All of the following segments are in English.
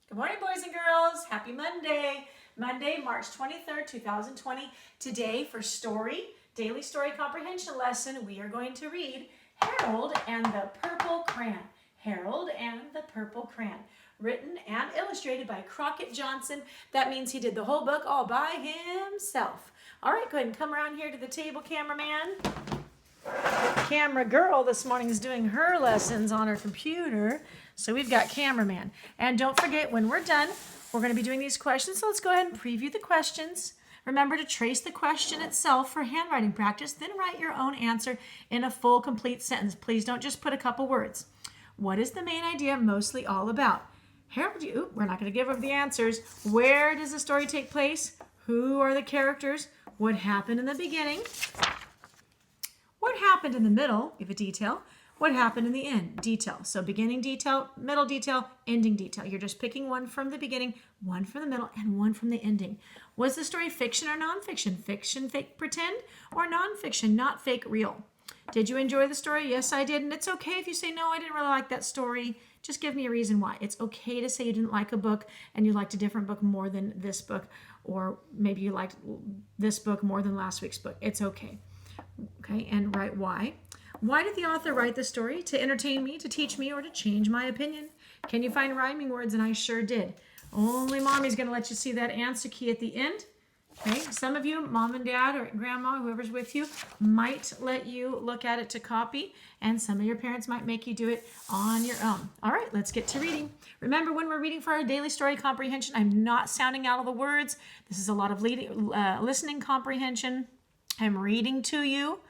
Good morning, boys and girls. Happy Monday. Monday, March 23rd, 2020. Today for daily story comprehension lesson, we are going to read Harold and the Purple Crayon. Harold and the Purple Crayon. Written and illustrated by Crockett Johnson. That means he did the whole book all by himself. All right, go ahead and come around here to the table, cameraman. Camera girl this morning is doing her lessons on her computer. So we've got cameraman. And don't forget, when we're done, we're going to be doing these questions. So let's go ahead and preview the questions. Remember to trace the question itself for handwriting practice, then write your own answer in a full, complete sentence. Please don't just put a couple words. What is the main idea mostly all about? Harold, we're not going to give over the answers. Where does the story take place? Who are the characters? What happened in the beginning? What happened in the middle? Give a detail. What happened in the end? Detail. So beginning detail, middle detail, ending detail. You're just picking one from the beginning, one from the middle, and one from the ending. Was the story fiction or nonfiction? Fiction, fake, pretend, or nonfiction, not fake, real? Did you enjoy the story? Yes, I did. And it's okay if you say, no, I didn't really like that story. Just give me a reason why. It's okay to say you didn't like a book and you liked a different book more than this book, or maybe you liked this book more than last week's book. It's okay. Okay, and write why. Why did the author write the story? To entertain me, to teach me, or to change my opinion? Can you find rhyming words? And I sure did. Only mommy's going to let you see that answer key at the end. Okay, some of you, mom and dad or grandma, whoever's with you, might let you look at it to copy, and some of your parents might make you do it on your own. All right, let's get to reading. Remember, when we're reading for our daily story comprehension, I'm not sounding out all the words. This is a lot of listening comprehension. I'm reading to you.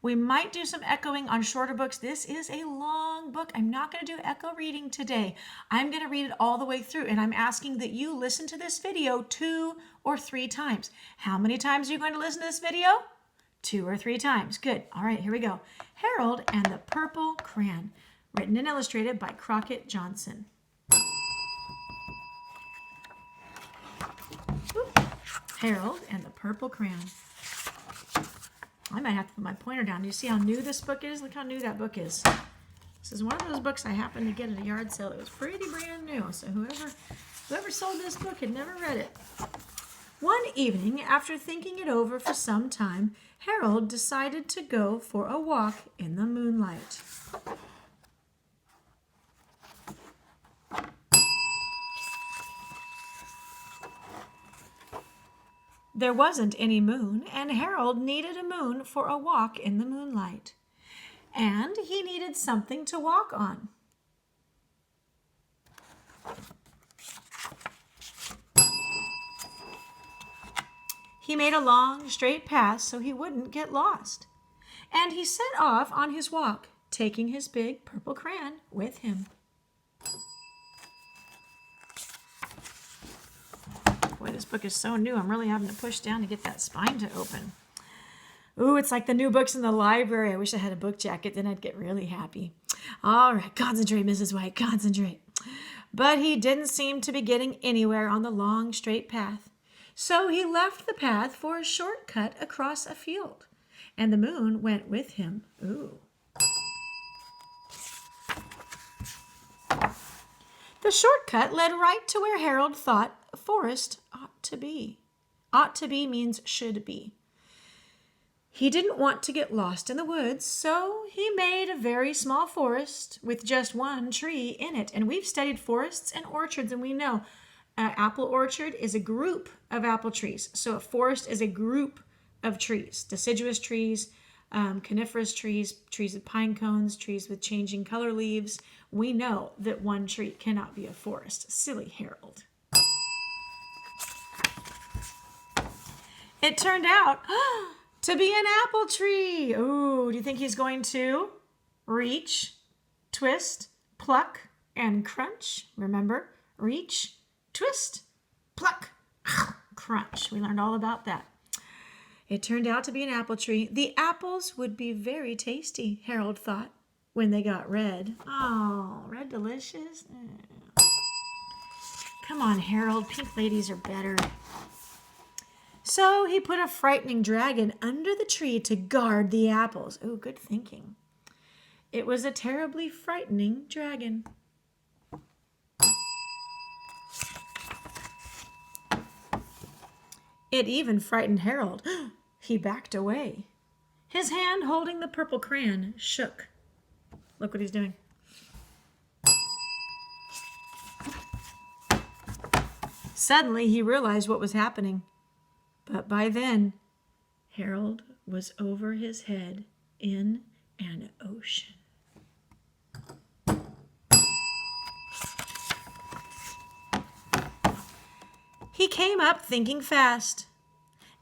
We might do some echoing on shorter books. This is a long book. I'm not going to do echo reading today. I'm going to read it all the way through, and I'm asking that you listen to this video 2 or 3 times. How many times are you going to listen to this video? 2 or 3 times. Good. All right, here we go. Harold and the Purple Crayon, written and illustrated by Crockett Johnson. Harold and the Purple Crayon. I might have to put my pointer down. Do you see how new this book is? Look how new that book is. This is one of those books I happened to get at a yard sale. It was pretty brand new. So whoever sold this book had never read it. One evening, after thinking it over for some time, Harold decided to go for a walk in the moonlight. There wasn't any moon, and Harold needed a moon for a walk in the moonlight. And he needed something to walk on. He made a long, straight path so he wouldn't get lost. And he set off on his walk, taking his big purple crayon with him. Boy, this book is so new. I'm really having to push down to get that spine to open. Ooh, it's like the new books in the library. I wish I had a book jacket, then I'd get really happy. All right, concentrate, Mrs. White, concentrate. But he didn't seem to be getting anywhere on the long, straight path. So he left the path for a shortcut across a field, and the moon went with him. Ooh. The shortcut led right to where Harold thought a forest ought to be. Ought to be means should be. He didn't want to get lost in the woods, so he made a very small forest with just one tree in it. And we've studied forests and orchards, and we know an apple orchard is a group of apple trees. So a forest is a group of trees, deciduous trees, coniferous trees, trees with pine cones, trees with changing color leaves. We know that one tree cannot be a forest. Silly Harold. It turned out to be an apple tree. Ooh, do you think he's going to reach, twist, pluck, and crunch? Remember, reach, twist, pluck, crunch. We learned all about that. It turned out to be an apple tree. The apples would be very tasty, Harold thought, when they got red. Oh, red delicious. Come on, Harold. Pink ladies are better. So he put a frightening dragon under the tree to guard the apples. Oh, good thinking. It was a terribly frightening dragon. It even frightened Harold. He backed away. His hand holding the purple crayon shook. Look what he's doing. Suddenly, he realized what was happening. But by then, Harold was over his head in an ocean. He came up thinking fast,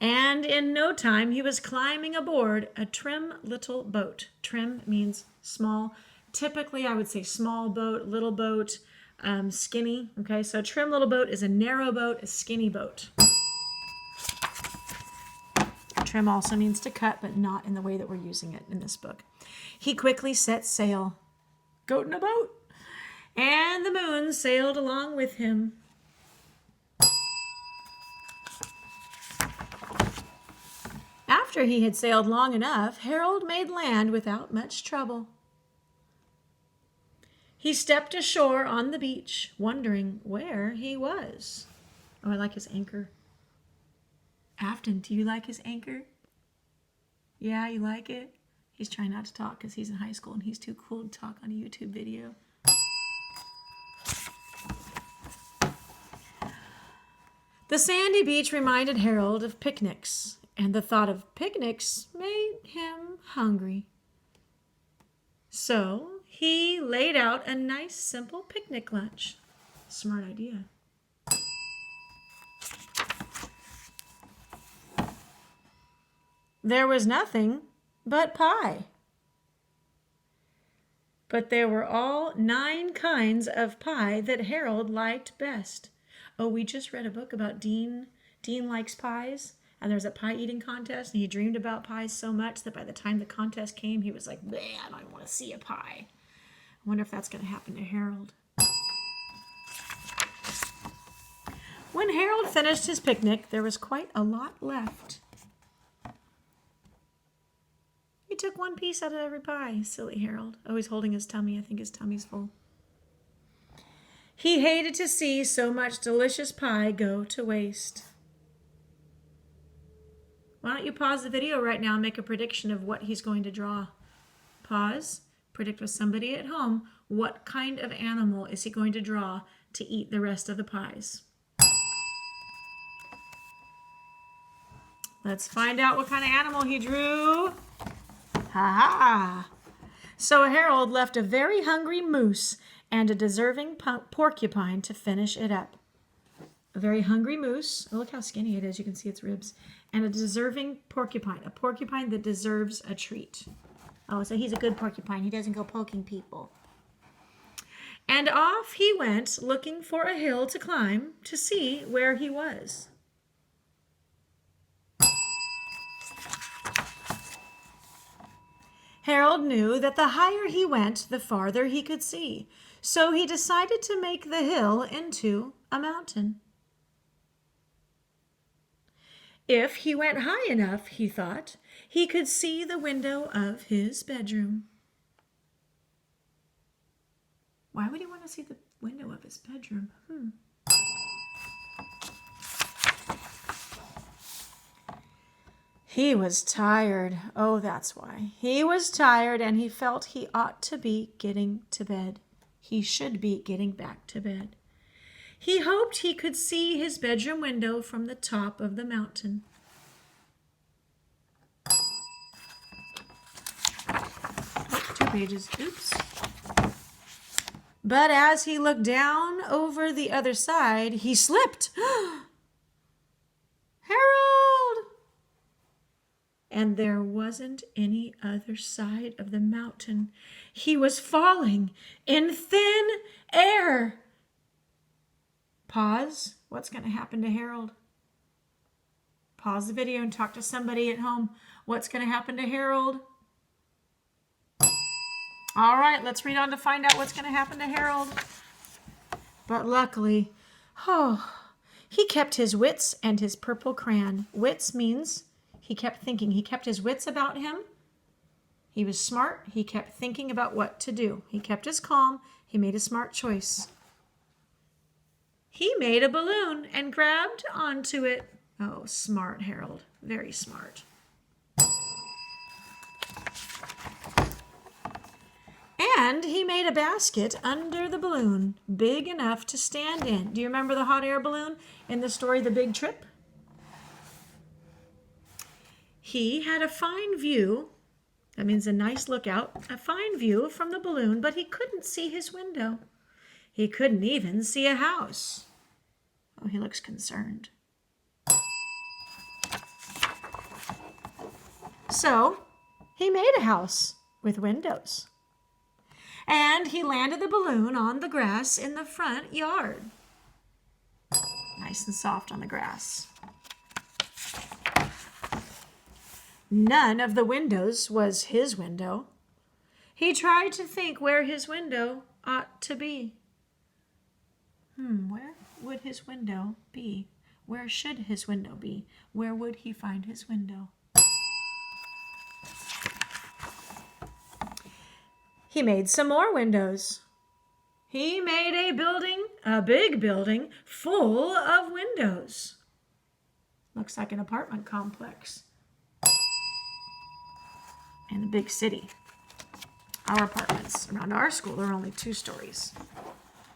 and in no time he was climbing aboard a trim little boat. Trim means small. Typically, I would say small boat, little boat, skinny. Okay, so a trim little boat is a narrow boat, a skinny boat. Trim also means to cut, but not in the way that we're using it in this book. He quickly set sail. Goat in a boat. And the moon sailed along with him. After he had sailed long enough, Harold made land without much trouble. He stepped ashore on the beach, wondering where he was. Oh, I like his anchor. Afton, do you like his anchor? Yeah, you like it? He's trying not to talk because he's in high school and he's too cool to talk on a YouTube video. The sandy beach reminded Harold of picnics, and the thought of picnics made him hungry. So he laid out a nice, simple picnic lunch. Smart idea. There was nothing but pie. But there were all 9 kinds of pie that Harold liked best. Oh, we just read a book about Dean. Dean likes pies, and there's a pie eating contest, and he dreamed about pies so much that by the time the contest came, he was like, man, I don't want to see a pie. I wonder if that's going to happen to Harold. When Harold finished his picnic, there was quite a lot left. He took 1 piece out of every pie. Silly Harold. Oh, he's holding his tummy. I think his tummy's full. He hated to see so much delicious pie go to waste. Why don't you pause the video right now and make a prediction of what he's going to draw? Pause. Predict with somebody at home. What kind of animal is he going to draw to eat the rest of the pies? Let's find out what kind of animal he drew. Ha-ha! So Harold left a very hungry moose and a deserving porcupine to finish it up. A very hungry moose. Oh, look how skinny it is. You can see its ribs. And a deserving porcupine. A porcupine that deserves a treat. Oh, so he's a good porcupine. He doesn't go poking people. And off he went looking for a hill to climb to see where he was. Harold knew that the higher he went, the farther he could see. So he decided to make the hill into a mountain. If he went high enough, he thought, he could see the window of his bedroom. Why would he want to see the window of his bedroom? He was tired. Oh, that's why. He was tired and he felt he ought to be getting to bed. He should be getting back to bed. He hoped he could see his bedroom window from the top of the mountain. Oh, 2 pages. Oops. But as he looked down over the other side, he slipped. Harold! And there wasn't any other side of the mountain. He was falling in thin air. Pause. What's going to happen to Harold? Pause the video and talk to somebody at home. What's going to happen to Harold? All right, let's read on to find out what's going to happen to Harold. But luckily, he kept his wits and his purple crayon. Wits means he kept thinking. He kept his wits about him. He was smart. He kept thinking about what to do. He kept his calm. He made a smart choice. He made a balloon and grabbed onto it. Oh, smart, Harold. Very smart. And he made a basket under the balloon, big enough to stand in. Do you remember the hot air balloon in the story, The Big Trip? He had a fine view, that means a nice lookout, a fine view from the balloon, but he couldn't see his window. He couldn't even see a house. Oh, he looks concerned. So he made a house with windows. And he landed the balloon on the grass in the front yard. Nice and soft on the grass. None of the windows was his window. He tried to think where his window ought to be. Where would his window be? Where should his window be? Where would he find his window? He made some more windows. He made a big building, full of windows. Looks like an apartment complex. In a big city. Our apartments around our school are only 2 stories.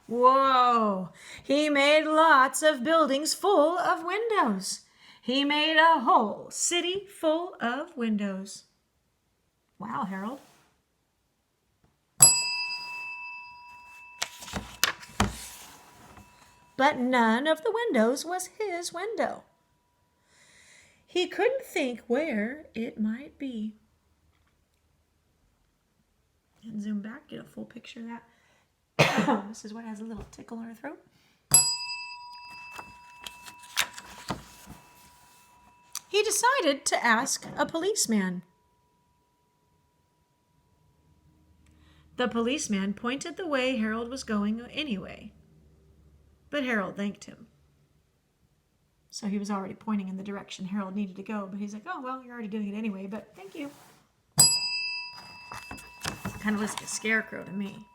Whoa! He made lots of buildings full of windows. He made a whole city full of windows. Wow, Harold. But none of the windows was his window. He couldn't think where it might be. And zoom back, get a full picture of that. This is what has a little tickle in her throat. He decided to ask a policeman. The policeman pointed the way Harold was going anyway, but Harold thanked him. So he was already pointing in the direction Harold needed to go, but he's like, oh, well, you're already doing it anyway, but thank you. Kind of looks like a scarecrow to me.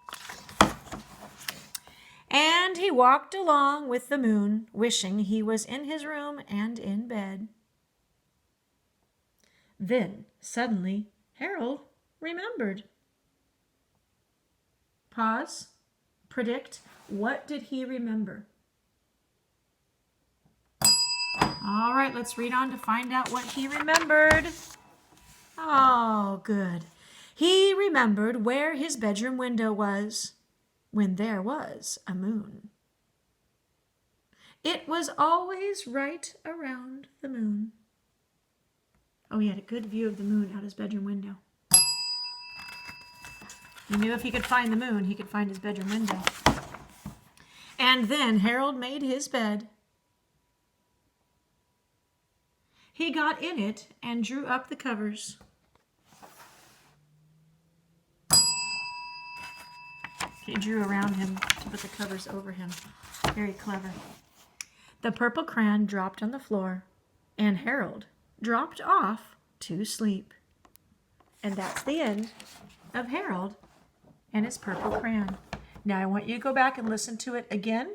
And he walked along with the moon, wishing he was in his room and in bed. Then, suddenly, Harold remembered. Pause. Predict. What did he remember? All right, let's read on to find out what he remembered. Oh, good. He remembered where his bedroom window was when there was a moon. It was always right around the moon. Oh, he had a good view of the moon out his bedroom window. He knew if he could find the moon, he could find his bedroom window. And then Harold made his bed. He got in it and drew up the covers. He drew around him to put the covers over him. Very clever. The purple crayon dropped on the floor, and Harold dropped off to sleep. And that's the end of Harold and his purple crayon. Now I want you to go back and listen to it again.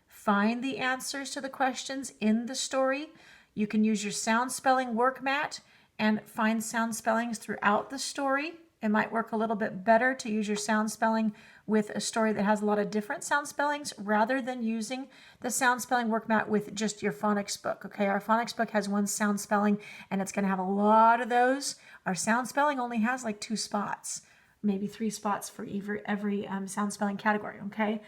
Find the answers to the questions in the story. You can use your sound spelling work mat and find sound spellings throughout the story. It might work a little bit better to use your sound spelling with a story that has a lot of different sound spellings rather than using the sound spelling work mat with just your phonics book. Okay, our phonics book has 1 sound spelling and it's going to have a lot of those. Our sound spelling only has like 2 spots, maybe 3 spots for every sound spelling category. Okay,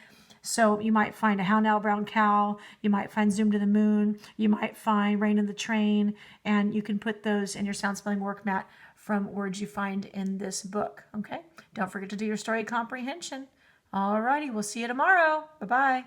so you might find a how now brown cow, you might find zoom to the moon, you might find rain in the train, and you can put those in your sound spelling work mat from words you find in this book. Okay, don't forget to do your story comprehension. All righty, we'll see you tomorrow. Bye-bye.